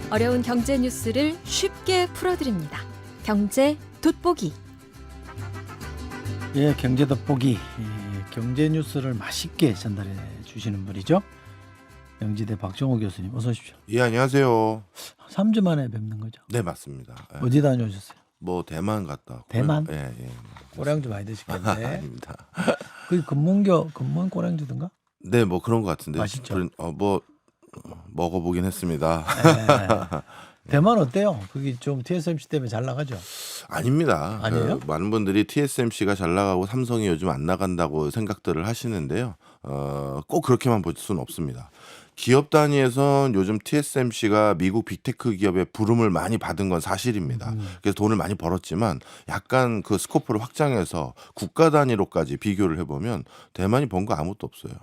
어려운 경제 뉴스를 쉽게 풀어드립니다. 경제 돋보기. 예, 경제 돋보기. 경제 뉴스를 맛있게 전달해 주시는 분이죠. 영지대 박정호 교수님, 어서 오십시오. 예, 안녕하세요. 3주 만에 뵙는 거죠. 네, 맞습니다. 예. 어디 다녀오셨어요? 뭐 대만 갔다 왔고요. 대만? 예, 예. 꼬량주 많이 드시겠네. 아닙니다. 그 근문 꼬량주든가? 네, 뭐 그런 것 같은데. 맛있죠? 뭐 먹어보긴 했습니다. 예. 대만 어때요? 그게 좀 TSMC 때문에 잘 나가죠? 아닙니다. 아니에요? 많은 분들이 TSMC가 잘 나가고 삼성이 요즘 안 나간다고 생각들을 하시는데요. 꼭 그렇게만 볼 수는 없습니다. 기업 단위에선 요즘 TSMC가 미국 빅테크 기업의 부름을 많이 받은 건 사실입니다. 그래서 돈을 많이 벌었지만 약간 그 스코프를 확장해서 국가 단위로까지 비교를 해보면 대만이 번 거 아무것도 없어요.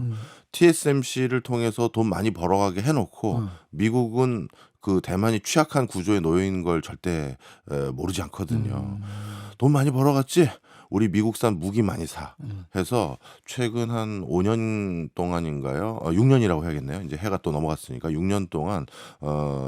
TSMC를 통해서 돈 많이 벌어가게 해놓고 미국은 그 대만이 취약한 구조에 놓여 있는 걸 절대 모르지 않거든요. 돈 많이 벌어갔지? 우리 미국산 무기 많이 사 해서 최근 한 5년 동안인가요? 6년이라고 해야겠네요. 이제 해가 또 넘어갔으니까 6년 동안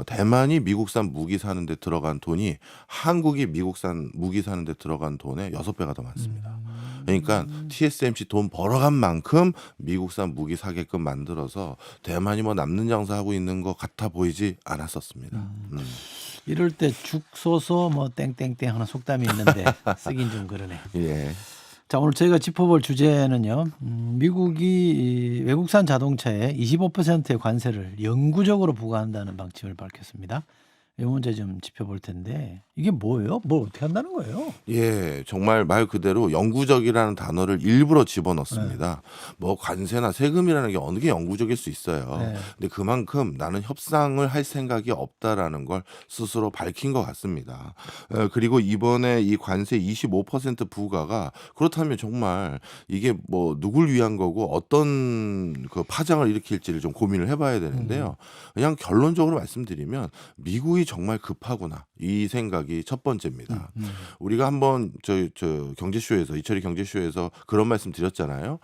대만이 미국산 무기 사는데 들어간 돈이 한국이 미국산 무기 사는데 들어간 돈의 6배가 더 많습니다. 그러니까 TSMC 돈 벌어간 만큼 미국산 무기 사게끔 만들어서 대만이 뭐 남는 장사하고 있는 것 같아 보이지 않았었습니다. 이럴 때 죽 써서 뭐 땡땡땡 하는 속담이 있는데 쓰긴 좀 그러네. 예. 자, 오늘 저희가 짚어볼 주제는요. 미국이 이 외국산 자동차에 25%의 관세를 영구적으로 부과한다는 방침을 밝혔습니다. 이 문제 좀 짚어볼 텐데 이게 뭐예요? 뭘 어떻게 한다는 거예요? 예, 정말 말 그대로 영구적이라는 단어를 일부러 집어넣습니다. 뭐 관세나 세금이라는 게 어느 게 영구적일 수 있어요. 네. 근데 그만큼 나는 협상을 할 생각이 없다라는 걸 스스로 밝힌 것 같습니다. 그리고 이번에 이 관세 25% 부과가 그렇다면 정말 이게 뭐 누굴 위한 거고 어떤 그 파장을 일으킬지를 좀 고민을 해봐야 되는데요. 그냥 결론적으로 말씀드리면 미국이 정말 급하구나 이 생각이 첫 번째입니다. 우리가 한번 저 경제쇼에서 이철이 경제쇼에서 그런 말씀 드렸잖아요.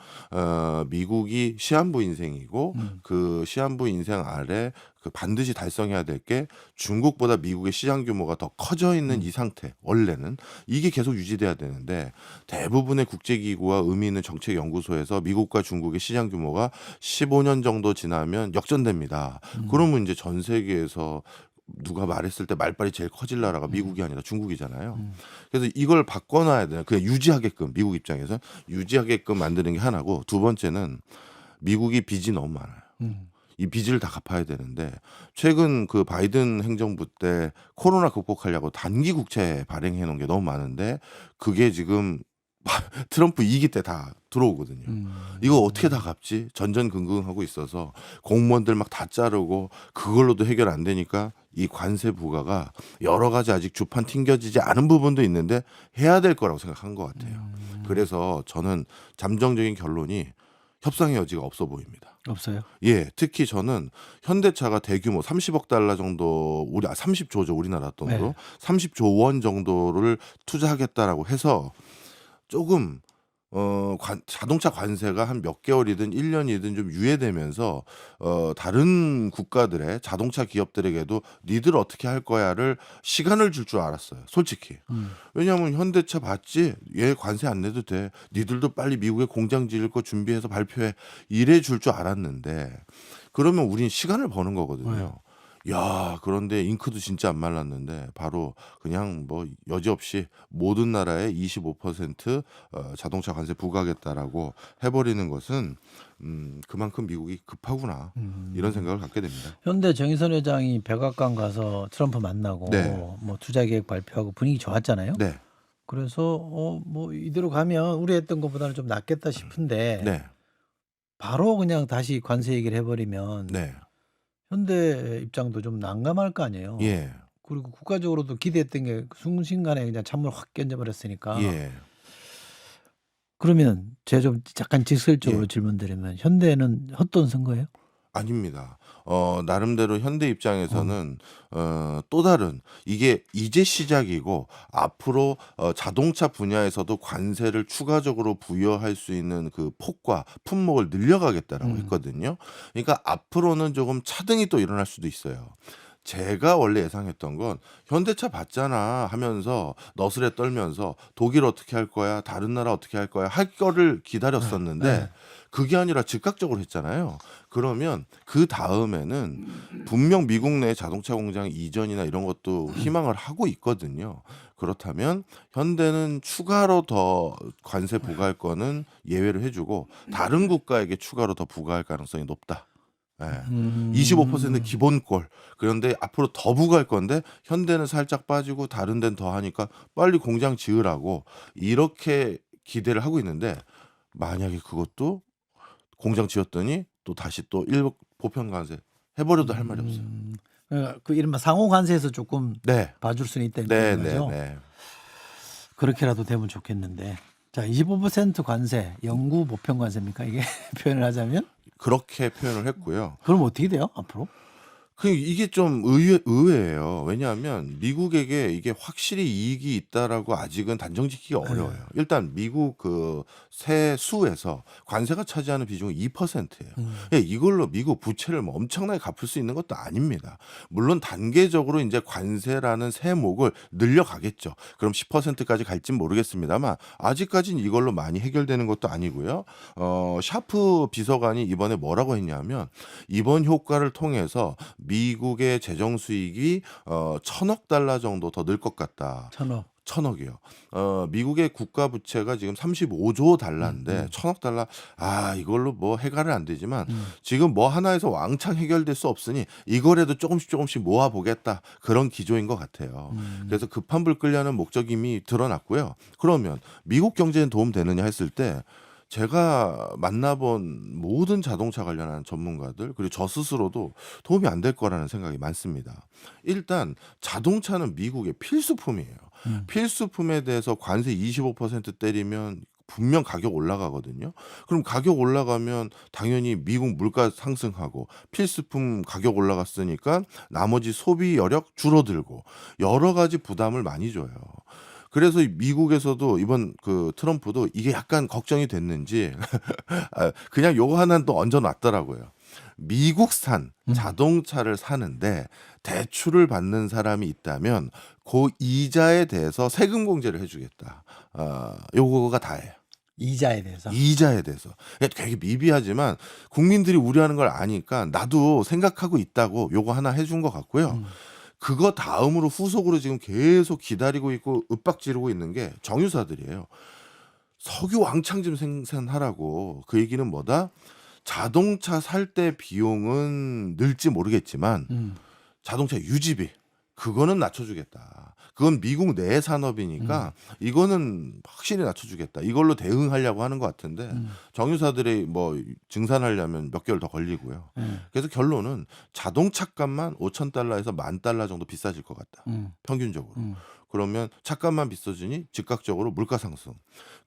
미국이 시한부 인생이고 그 시한부 인생 아래 그 반드시 달성해야 될 게 중국보다 미국의 시장 규모가 더 커져 있는 이 상태. 원래는 이게 계속 유지돼야 되는데 대부분의 국제기구와 의미 있는 정책연구소에서 미국과 중국의 시장 규모가 15년 정도 지나면 역전됩니다. 그러면 이제 전 세계에서 누가 말했을 때 말빨이 제일 커질 나라가 미국이 아니라 중국이잖아요. 그래서 이걸 바꿔놔야 돼요. 그냥 유지하게끔 미국 입장에서 유지하게끔 만드는 게 하나고 두 번째는 미국이 빚이 너무 많아요. 이 빚을 다 갚아야 되는데 최근 그 바이든 행정부 때 코로나 극복하려고 단기 국채 발행해 놓은 게 너무 많은데 그게 지금 트럼프 2기 때 다 들어오거든요. 이거 어떻게 다 갚지? 전전긍긍하고 있어서 공무원들 막 다 자르고 그걸로도 해결 안 되니까 이 관세 부과가 여러 가지 아직 주판 튕겨지지 않은 부분도 있는데 해야 될 거라고 생각한 것 같아요. 그래서 저는 잠정적인 결론이 협상의 여지가 없어 보입니다. 없어요? 예, 특히 저는 현대차가 대규모 30억 달러 정도 30조죠 우리나라 돈으로 네. 30조 원 정도를 투자하겠다라고 해서 조금 자동차 관세가 한 몇 개월이든 1년이든 좀 유예되면서 다른 국가들의 자동차 기업들에게도 니들 어떻게 할 거야를 시간을 줄 줄 알았어요. 솔직히. 왜냐하면 현대차 봤지? 얘 관세 안 내도 돼. 니들도 빨리 미국에 공장 지을 거 준비해서 발표해. 이래 줄 줄 알았는데 그러면 우린 시간을 버는 거거든요. 야, 그런데 잉크도 진짜 안 말랐는데 바로 그냥 뭐 여지없이 모든 나라에 25% 자동차 관세 부과하겠다라고 해버리는 것은 그만큼 미국이 급하구나 이런 생각을 갖게 됩니다. 현대 정의선 회장이 백악관 가서 트럼프 만나고 네. 뭐 투자 계획 발표하고 분위기 좋았잖아요. 네, 그래서 뭐 이대로 가면 우리 했던 것보다는 좀 낫겠다 싶은데 네, 바로 그냥 다시 관세 얘기를 해버리면 네, 현대 입장도 좀 난감할 거 아니에요. 예, 그리고 국가적으로도 기대했던 게 순식간에 그냥 찬물 확 견져버렸으니까. 예. 그러면 제가 좀 약간 직설적으로 예. 질문드리면 현대는 헛돈 쓴 거예요? 아닙니다. 나름대로 현대 입장에서는 또 다른 이게 이제 시작이고 앞으로 자동차 분야에서도 관세를 추가적으로 부여할 수 있는 그 폭과 품목을 늘려가겠다라고 했거든요. 그러니까 앞으로는 조금 차등이 또 일어날 수도 있어요. 제가 원래 예상했던 건 현대차 봤잖아 하면서 너스레 떨면서 독일 어떻게 할 거야, 다른 나라 어떻게 할 거야 할 거를 기다렸었는데 네. 그게 아니라 즉각적으로 했잖아요. 그러면 그 다음에는 분명 미국 내 자동차 공장 이전이나 이런 것도 희망을 하고 있거든요. 그렇다면 현대는 추가로 더 관세 부과할 거는 예외를 해주고 다른 국가에게 추가로 더 부과할 가능성이 높다. 예. 25% 기본꼴. 그런데 앞으로 더 부과할 건데 현대는 살짝 빠지고 다른 데는 더 하니까 빨리 공장 지으라고 이렇게 기대를 하고 있는데 만약에 그것도 공장 지었더니 또 다시 또 일부 보편 관세 해버려도 할 말이 없어요. 그 이른바 상호 관세에서 조금 네, 봐줄 수는 있다 네, 이런 네, 거죠. 네. 그렇게라도 되면 좋겠는데. 자, 25% 관세, 영구 보편 관세입니까? 이게 표현을 하자면? 그렇게 표현을 했고요. 그럼 어떻게 돼요? 앞으로? 이게 좀 의외예요. 왜냐하면 미국에게 이게 확실히 이익이 있다라고 아직은 단정 짓기가 어려워요. 일단 미국 그 세수에서 관세가 차지하는 비중이 2%예요. 이걸로 미국 부채를 뭐 엄청나게 갚을 수 있는 것도 아닙니다. 물론 단계적으로 이제 관세라는 세목을 늘려가겠죠. 그럼 10%까지 갈진 모르겠습니다만 아직까지는 이걸로 많이 해결되는 것도 아니고요. 샤프 비서관이 이번에 뭐라고 했냐면 이번 효과를 통해서 미국의 재정 수익이 1,000억 달러 정도 더 늘 것 같다. 1,000억. 1,000억이요. 미국의 국가 부채가 지금 35조 달러인데 1,000억 달러 이걸로 뭐 해결은 안 되지만 지금 뭐 하나에서 왕창 해결될 수 없으니 이거라도 조금씩 모아 보겠다. 그런 기조인 것 같아요. 그래서 급한 불 끄려는 목적이 이미 드러났고요. 그러면 미국 경제에 도움 되느냐 했을 때 제가 만나본 모든 자동차 관련한 전문가들 그리고 저 스스로도 도움이 안 될 거라는 생각이 많습니다. 일단 자동차는 미국의 필수품이에요. 필수품에 대해서 관세 25% 때리면 분명 가격 올라가거든요. 그럼 가격 올라가면 당연히 미국 물가 상승하고 필수품 가격 올라갔으니까 나머지 소비 여력 줄어들고 여러 가지 부담을 많이 줘요. 그래서 미국에서도 이번 그 트럼프도 이게 약간 걱정이 됐는지 그냥 요거 하나는 또 얹어 놨더라고요. 미국산 자동차를 사는데 대출을 받는 사람이 있다면 그 이자에 대해서 세금 공제를 해주겠다. 요거가 다예요. 이자에 대해서. 이자에 대해서. 되게 미비하지만 국민들이 우려하는 걸 아니까 나도 생각하고 있다고 요거 하나 해준 것 같고요. 그거 다음으로 후속으로 지금 계속 기다리고 있고 윽박 지르고 있는 게 정유사들이에요. 석유 왕창 좀 생산하라고. 그 얘기는 뭐다? 자동차 살 때 비용은 늘지 모르겠지만 자동차 유지비 그거는 낮춰주겠다. 그건 미국 내 산업이니까 이거는 확실히 낮춰주겠다. 이걸로 대응하려고 하는 것 같은데 정유사들이 뭐 증산하려면 몇 개월 더 걸리고요. 그래서 결론은 자동차 값만 5,000달러에서 10,000달러 정도 비싸질 것 같다. 평균적으로. 그러면 차값만 비싸지니 즉각적으로 물가 상승.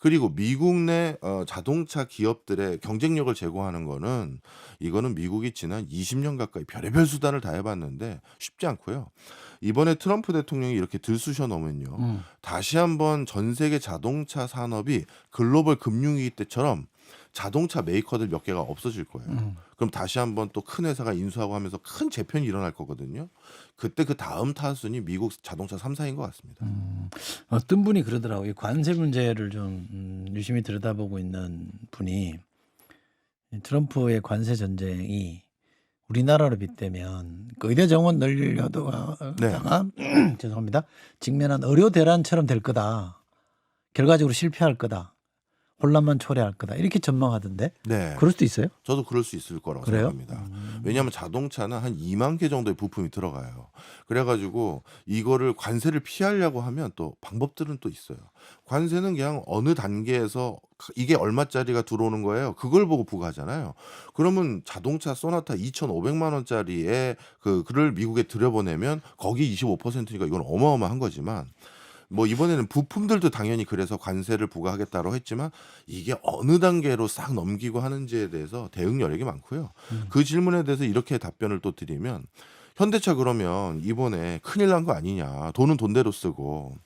그리고 미국 내 자동차 기업들의 경쟁력을 제고하는 거는 이거는 미국이 지난 20년 가까이 별의별 수단을 다 해봤는데 쉽지 않고요. 이번에 트럼프 대통령이 이렇게 들쑤셔 놓으면요. 다시 한번 전 세계 자동차 산업이 글로벌 금융위기 때처럼 자동차 메이커들 몇 개가 없어질 거예요. 그럼 다시 한번 또 큰 회사가 인수하고 하면서 큰 재편이 일어날 거거든요. 그때 그 다음 타순이 미국 자동차 3사인 것 같습니다. 어떤 분이 그러더라고요. 관세 문제를 좀 유심히 들여다보고 있는 분이 트럼프의 관세 전쟁이 우리나라로 빗대면 그 의대 정원 늘려다가 죄송합니다. 직면한 의료 대란처럼 될 거다. 결과적으로 실패할 거다. 혼란만 초래할 거다. 이렇게 전망하던데. 네. 그럴 수도 있어요? 저도 그럴 수 있을 거라고 그래요? 생각합니다. 왜냐하면 자동차는 한 2만 개 정도의 부품이 들어가요. 그래가지고 이거를 관세를 피하려고 하면 또 방법들은 또 있어요. 관세는 그냥 어느 단계에서 이게 얼마짜리가 들어오는 거예요. 그걸 보고 부과하잖아요. 그러면 자동차 소나타 2,500만 원짜리에 그를 미국에 들여보내면 거기 25%니까 이건 어마어마한 거지만 뭐 이번에는 부품들도 당연히 그래서 관세를 부과하겠다고 했지만 이게 어느 단계로 싹 넘기고 하는지에 대해서 대응 여력이 많고요. 그 질문에 대해서 이렇게 답변을 또 드리면 현대차 그러면 이번에 큰일 난 거 아니냐. 돈은 돈대로 쓰고.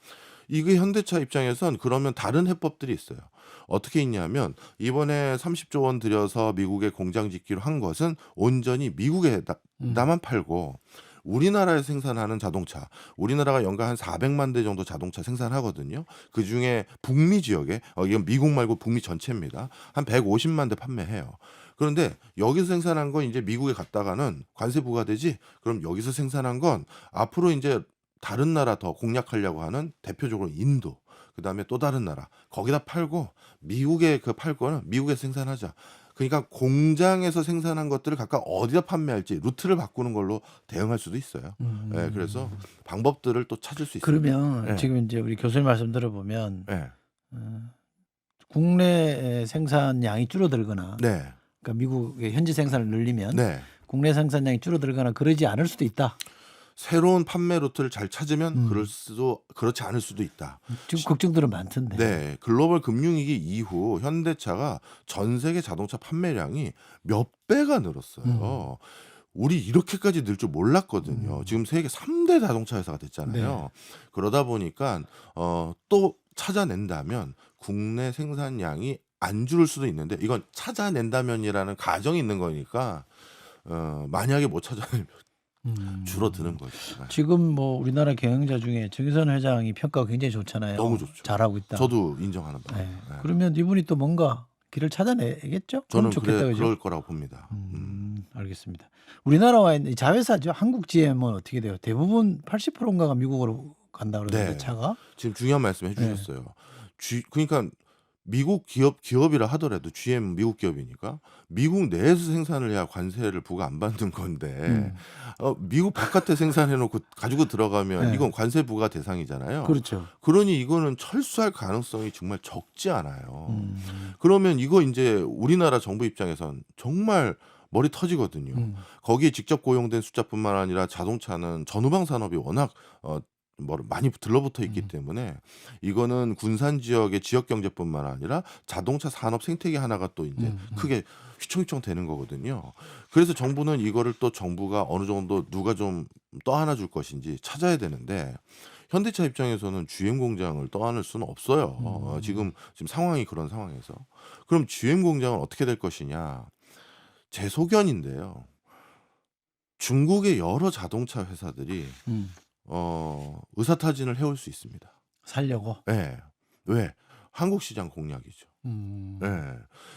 이게 현대차 입장에선 그러면 다른 해법들이 있어요. 어떻게 있냐면 이번에 30조 원 들여서 미국에 공장 짓기로 한 것은 온전히 미국에다만 팔고 우리나라에서 생산하는 자동차, 우리나라가 연간 한 400만 대 정도 자동차 생산하거든요. 그중에 북미 지역에 이건 미국 말고 북미 전체입니다. 한 150만 대 판매해요. 그런데 여기서 생산한 건 이제 미국에 갔다가는 관세 부과되지. 그럼 여기서 생산한 건 앞으로 이제 다른 나라 더 공략하려고 하는 대표적으로 인도, 그다음에 또 다른 나라 거기다 팔고 미국에 팔 거는 미국에서 생산하자. 그러니까 공장에서 생산한 것들을 각각 어디다 판매할지 루트를 바꾸는 걸로 대응할 수도 있어요. 예, 그래서 방법들을 또 찾을 수 있습니다. 그러면 예. 지금 이제 우리 교수님 말씀 들어보면 예. 국내 생산량이 줄어들거나 네. 그러니까 미국의 현지 생산을 늘리면 네. 국내 생산량이 줄어들거나 그러지 않을 수도 있다. 새로운 판매 루트를 잘 찾으면 음. 그렇지 않을 수도 있다. 지금 걱정들은 많던데. 네, 글로벌 금융위기 이후 현대차가 전 세계 자동차 판매량이 몇 배가 늘었어요. 우리 이렇게까지 늘 줄 몰랐거든요. 지금 세계 3대 자동차 회사가 됐잖아요. 그러다 보니까 또 찾아낸다면 국내 생산량이 안 줄을 수도 있는데 이건 찾아낸다면이라는 가정이 있는 거니까 만약에 못 찾아내면 줄어드는 거죠. 네. 지금 뭐 우리나라 경영자 중에 정의선 회장이 평가가 굉장히 좋잖아요. 너무 좋죠. 잘하고 있다. 저도 인정하는 바예요. 네. 네. 그러면 이분이 또 뭔가 길을 찾아내겠죠? 저는 그럼 좋겠다, 그죠? 그럴 거라고 봅니다. 알겠습니다. 우리나라와 있는 자회사죠. 한국 GM은 어떻게 돼요? 대부분 80%인가가 미국으로 간다 그러는데 네. 차가. 지금 중요한 말씀 해주셨어요. 그러니까 미국 기업이라 하더라도 GM 미국 기업이니까 미국 내에서 생산을 해야 관세를 부과 안 받는 건데 미국 바깥에 생산해놓고 가지고 들어가면 네. 이건 관세 부과 대상이잖아요. 그렇죠. 그러니 이거는 철수할 가능성이 정말 적지 않아요. 그러면 이거 이제 우리나라 정부 입장에선 정말 머리 터지거든요. 거기에 직접 고용된 숫자뿐만 아니라 자동차는 전후방 산업이 워낙 많이 들러붙어 있기 때문에 이거는 군산 지역의 지역 경제뿐만 아니라 자동차 산업 생태계 하나가 또 이제 크게 휘청휘청 되는 거거든요. 그래서 정부는 이거를 또 정부가 어느 정도 누가 좀 떠안아 줄 것인지 찾아야 되는데 현대차 입장에서는 GM 공장을 떠안을 수는 없어요. 지금 상황이 그런 상황에서. 그럼 GM 공장은 어떻게 될 것이냐? 제 소견인데요. 중국의 여러 자동차 회사들이 의사타진을 해올 수 있습니다. 살려고. 네. 왜? 한국 시장 공략이죠. 음. 네.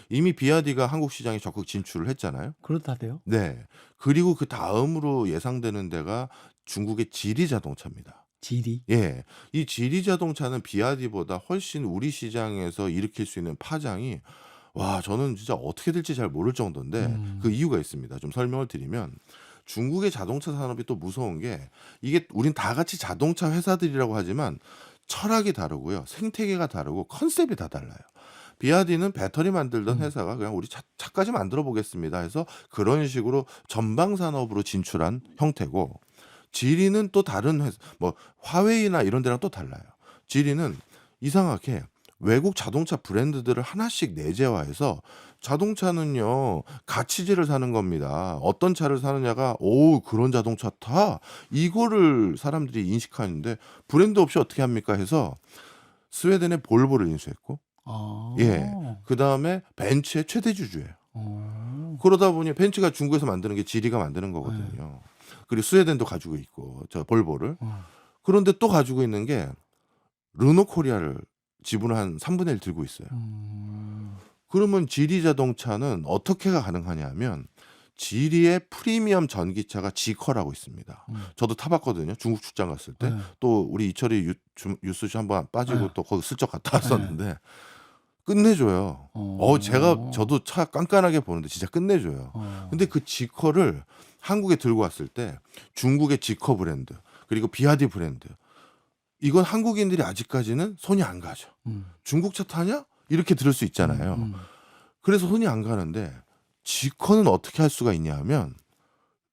이미 비아디가 한국 시장에 적극 진출을 했잖아요. 그렇다대요. 네. 그리고 그 다음으로 예상되는 데가 중국의 지리 자동차입니다. 지리. 예. 이 지리 자동차는 비아디보다 훨씬 우리 시장에서 일으킬 수 있는 파장이 와, 저는 진짜 어떻게 될지 잘 모를 정도인데 그 이유가 있습니다. 좀 설명을 드리면 중국의 자동차 산업이 또 무서운 게 이게 우린 다 같이 자동차 회사들이라고 하지만 철학이 다르고요. 생태계가 다르고 컨셉이 다 달라요. 비아디는 배터리 만들던 회사가 그냥 우리 차까지 만들어 보겠습니다 해서 그런 식으로 전방 산업으로 진출한 형태고 지리는 또 다른 회사, 뭐 화웨이나 이런 데랑 또 달라요. 지리는 이상하게 외국 자동차 브랜드들을 하나씩 내재화해서 자동차는요 가치지를 사는 겁니다. 어떤 차를 사느냐가 오 그런 자동차 타 이거를 사람들이 인식하는데 브랜드 없이 어떻게 합니까 해서 스웨덴의 볼보를 인수했고 예 그 다음에 벤츠의 최대 주주예요. 그러다 보니 벤츠가 중국에서 만드는 게 지리가 만드는 거거든요. 그리고 스웨덴도 가지고 있고 저 볼보를 그런데 또 가지고 있는 게 르노 코리아를 지분을 한 3분의 1 들고 있어요. 그러면 지리 자동차는 어떻게가 가능하냐면 지리의 프리미엄 전기차가 지커라고 있습니다. 저도 타봤거든요. 중국 출장 갔을 때. 또 우리 이철이 유스시 한번 빠지고 또 거기 슬쩍 갔다 왔었는데 끝내줘요. 저도 차 깐깐하게 보는데 진짜 끝내줘요. 근데 그 지커를 한국에 들고 왔을 때 중국의 지커 브랜드 그리고 비아디 브랜드 이건 한국인들이 아직까지는 손이 안 가죠. 중국 차 타냐? 이렇게 들을 수 있잖아요. 그래서 손이 안 가는데 지커는 어떻게 할 수가 있냐 하면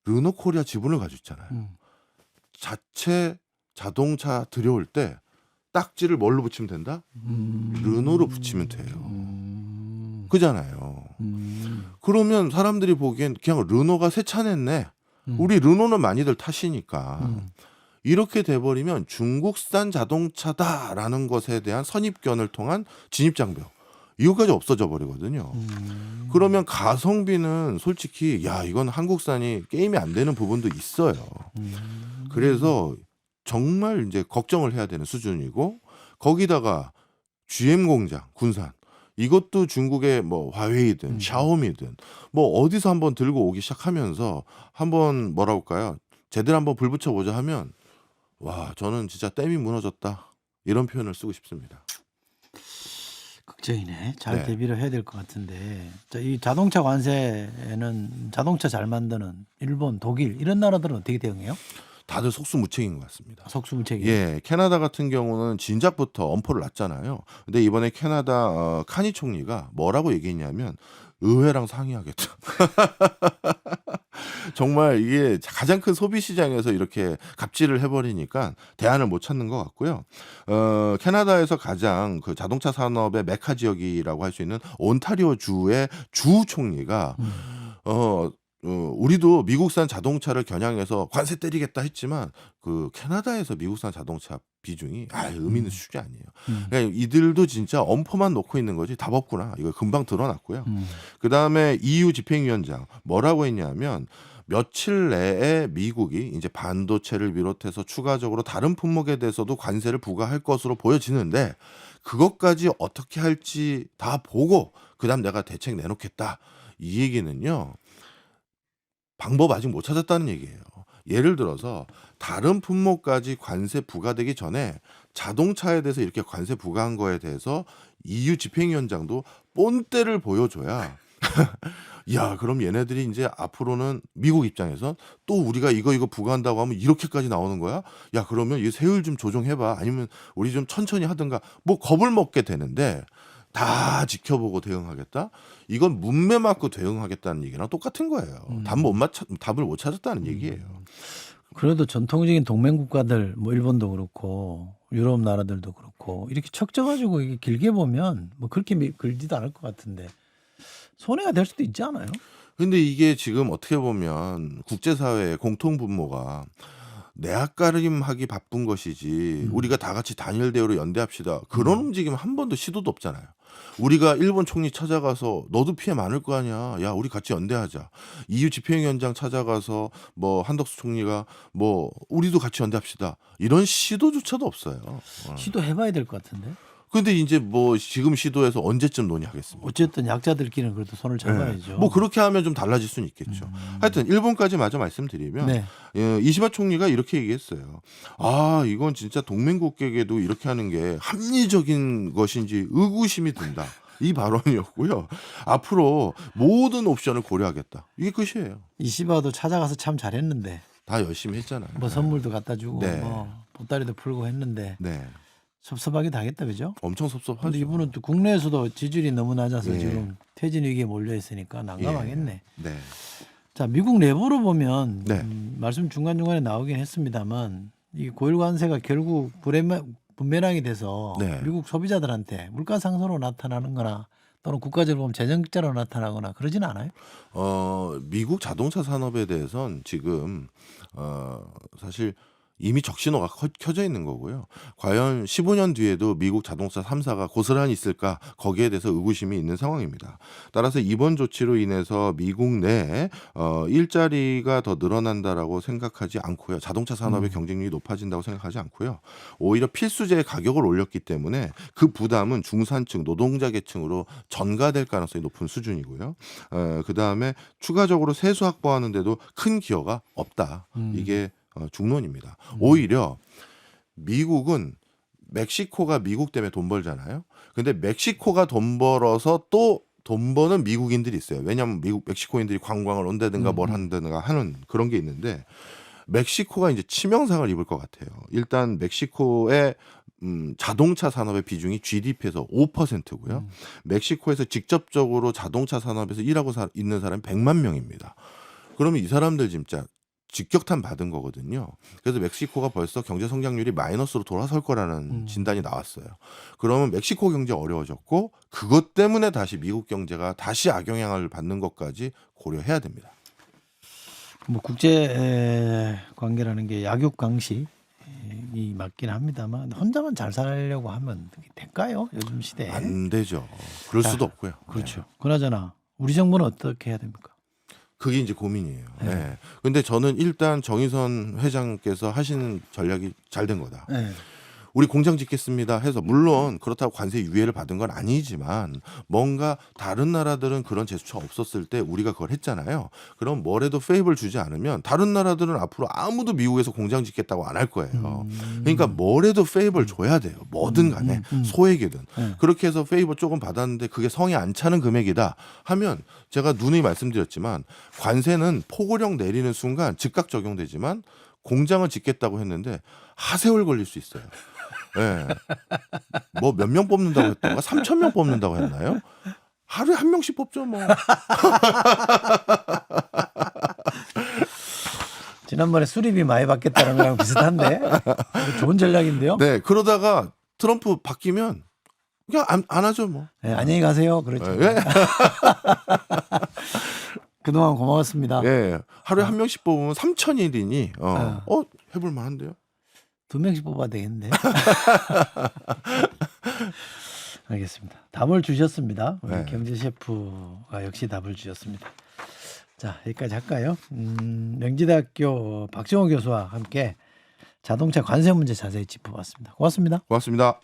르노 코리아 지분을 가지고 있잖아요. 자체 자동차 들여올 때 딱지를 뭘로 붙이면 된다? 르노로 붙이면 돼요. 그잖아요. 그러면 사람들이 보기엔 그냥 르노가 새 차 냈네. 우리 르노는 많이들 타시니까. 이렇게 돼버리면 중국산 자동차다라는 것에 대한 선입견을 통한 진입장벽 이거까지 없어져 버리거든요. 그러면 가성비는 솔직히 야 이건 한국산이 게임이 안 되는 부분도 있어요. 그래서 정말 이제 걱정을 해야 되는 수준이고 거기다가 GM 공장 군산 이것도 중국의 뭐 화웨이든 샤오미든 뭐 어디서 한번 들고 오기 시작하면서 한번 뭐라 할까요? 제대로 한번 불 붙여보자 하면 와 저는 진짜 댐이 무너졌다 이런 표현을 쓰고 싶습니다. 걱정이네. 잘 네. 대비를 해야 될 것 같은데. 자, 이 자동차 관세에는 자동차 잘 만드는 일본, 독일 이런 나라들은 어떻게 대응해요? 다들 속수무책인 것 같습니다. 속수무책이. 예, 캐나다 같은 경우는 진작부터 엄포를 놨잖아요. 근데 이번에 캐나다 카니 총리가 뭐라고 얘기했냐면 의회랑 상의하겠다. 정말 이게 가장 큰 소비 시장에서 이렇게 갑질을 해버리니까 대안을 못 찾는 것 같고요. 캐나다에서 가장 그 자동차 산업의 메카 지역이라고 할 수 있는 온타리오 주의 주 총리가 우리도 미국산 자동차를 겨냥해서 관세 때리겠다 했지만 그 캐나다에서 미국산 자동차 비중이 의미 있는 수준이 아니에요. 그러니까 이들도 진짜 엄포만 놓고 있는 거지 답 없구나. 이거 금방 드러났고요. 그다음에 EU 집행위원장 뭐라고 했냐면 며칠 내에 미국이 이제 반도체를 비롯해서 추가적으로 다른 품목에 대해서도 관세를 부과할 것으로 보여지는데 그것까지 어떻게 할지 다 보고 그다음 내가 대책 내놓겠다. 이 얘기는요. 방법 아직 못 찾았다는 얘기예요. 예를 들어서 다른 품목까지 관세 부과되기 전에 자동차에 대해서 이렇게 관세 부과한 거에 대해서 EU 집행위원장도 본때를 보여줘야 야 그럼 얘네들이 이제 앞으로는 미국 입장에서 또 우리가 이거 부과한다고 하면 이렇게까지 나오는 거야? 야 그러면 이 세율 좀 조정해봐. 아니면 우리 좀 천천히 하든가 뭐 겁을 먹게 되는데 다 지켜보고 대응하겠다? 이건 문매 맞고 대응하겠다는 얘기랑 똑같은 거예요. 답을 못 찾았다는 얘기예요. 그래도 전통적인 동맹 국가들 뭐 일본도 그렇고 유럽 나라들도 그렇고 이렇게 척져가지고 이게 길게 보면 뭐 그렇게 길지도 않을 것 같은데 손해가 될 수도 있지 않아요? 근데 이게 지금 어떻게 보면 국제사회의 공통분모가 내학가림하기 바쁜 것이지 우리가 다 같이 단일 대우로 연대합시다. 그런 움직임 한 번도 시도도 없잖아요. 우리가 일본 총리 찾아가서 너도 피해 많을 거 아니야. 야 우리 같이 연대하자. EU 집행위원장 찾아가서 뭐 한덕수 총리가 뭐 우리도 같이 연대합시다. 이런 시도조차도 없어요. 시도해봐야 될 것 같은데. 근데 이제 뭐 지금 시도해서 언제쯤 논의하겠습니까? 어쨌든 약자들끼리는 그래도 손을 잡아야죠. 뭐 그렇게 하면 좀 달라질 수는 있겠죠. 하여튼 일본까지 마저 말씀드리면 네. 이시바 총리가 이렇게 얘기했어요. 아 이건 진짜 동맹국에게도 이렇게 하는 게 합리적인 것인지 의구심이 든다. 이 발언이었고요. 앞으로 모든 옵션을 고려하겠다. 이게 끝이에요. 이시바도 찾아가서 참 잘했는데 다 열심히 했잖아요. 뭐 선물도 갖다 주고 네. 뭐 보따리도 풀고 했는데 네. 섭섭하게 당했다 그죠? 엄청 섭섭하죠. 근데 이분은 또 국내에서도 지지율이 너무 낮아서 네. 지금 퇴진 위기에 몰려 있으니까 난감하겠네. 네. 자, 미국 내부로 보면 네. 말씀 중간중간에 나오긴 했습니다만 이 고율 관세가 결국 분배량이 돼서 네. 미국 소비자들한테 물가 상승으로 나타나는 거나 또는 국가적으로 보면 재정적으로 나타나거나 그러진 않아요? 미국 자동차 산업에 대해선 지금 사실 이미 적신호가 켜져 있는 거고요. 과연 15년 뒤에도 미국 자동차 3사가 고스란히 있을까 거기에 대해서 의구심이 있는 상황입니다. 따라서 이번 조치로 인해서 미국 내에 일자리가 더 늘어난다라고 생각하지 않고요. 자동차 산업의 경쟁력이 높아진다고 생각하지 않고요. 오히려 필수재의 가격을 올렸기 때문에 그 부담은 중산층, 노동자 계층으로 전가될 가능성이 높은 수준이고요. 그다음에 추가적으로 세수 확보하는데도 큰 기여가 없다. 이게 중론입니다. 오히려 미국은 멕시코가 미국 때문에 돈 벌잖아요. 근데 멕시코가 돈 벌어서 또 돈 버는 미국인들이 있어요. 왜냐하면 멕시코인들이 관광을 온다든가 뭘 한다든가 하는 그런 게 있는데 멕시코가 이제 치명상을 입을 것 같아요. 일단 멕시코의 자동차 산업의 비중이 GDP에서 5%고요. 멕시코에서 직접적으로 자동차 산업에서 일하고 있는 사람이 100만 명입니다. 그러면 이 사람들 진짜 직격탄 받은 거거든요. 그래서 멕시코가 벌써 경제 성장률이 마이너스로 돌아설 거라는 진단이 나왔어요. 그러면 멕시코 경제 어려워졌고 그것 때문에 다시 미국 경제가 다시 악영향을 받는 것까지 고려해야 됩니다. 뭐 국제 관계라는 게 약육강식이 맞긴 합니다만 혼자만 잘 살려고 하면 될까요? 요즘 시대에. 안 되죠. 그럴 수도 없고요. 그렇죠. 그나저나 우리 정부는 어떻게 해야 됩니까? 그게 이제 고민이에요. 네. 네. 근데 저는 일단 정의선 회장께서 하시는 전략이 잘 된 거다. 네. 우리 공장 짓겠습니다 해서 물론 그렇다고 관세 유예를 받은 건 아니지만 뭔가 다른 나라들은 그런 제스처 없었을 때 우리가 그걸 했잖아요. 그럼 뭐래도 페이블 주지 않으면 다른 나라들은 앞으로 아무도 미국에서 공장 짓겠다고 안 할 거예요. 그러니까 뭐래도 페이블 줘야 돼요. 뭐든 간에 소액이든. 네. 그렇게 해서 페이블 조금 받았는데 그게 성에 안 차는 금액이다 하면 제가 누누이 말씀드렸지만 관세는 포고령 내리는 순간 즉각 적용되지만 공장을 짓겠다고 했는데 하세월 걸릴 수 있어요. 예. 뭐 몇 명 뽑는다고 했던가? 3,000명 뽑는다고 했나요? 하루에 한 명씩 뽑죠, 뭐. 지난번에 수리비 많이 받겠다는 거랑 비슷한데 이거 좋은 전략인데요. 네, 그러다가 트럼프 바뀌면 그냥 안 하죠, 뭐. 네, 안녕히 가세요. 그렇죠. 예. 그동안 고마웠습니다. 예. 하루에 한 명씩 뽑으면 3,000일이니 해볼 만한데요. 2명씩 뽑아야 되겠는데. 알겠습니다. 답을 주셨습니다. 우리 네. 경제 셰프가 역시 답을 주셨습니다. 자, 여기까지 할까요? 명지대학교 박정호 교수와 함께 자동차 관세 문제 자세히 짚어봤습니다. 고맙습니다. 고맙습니다.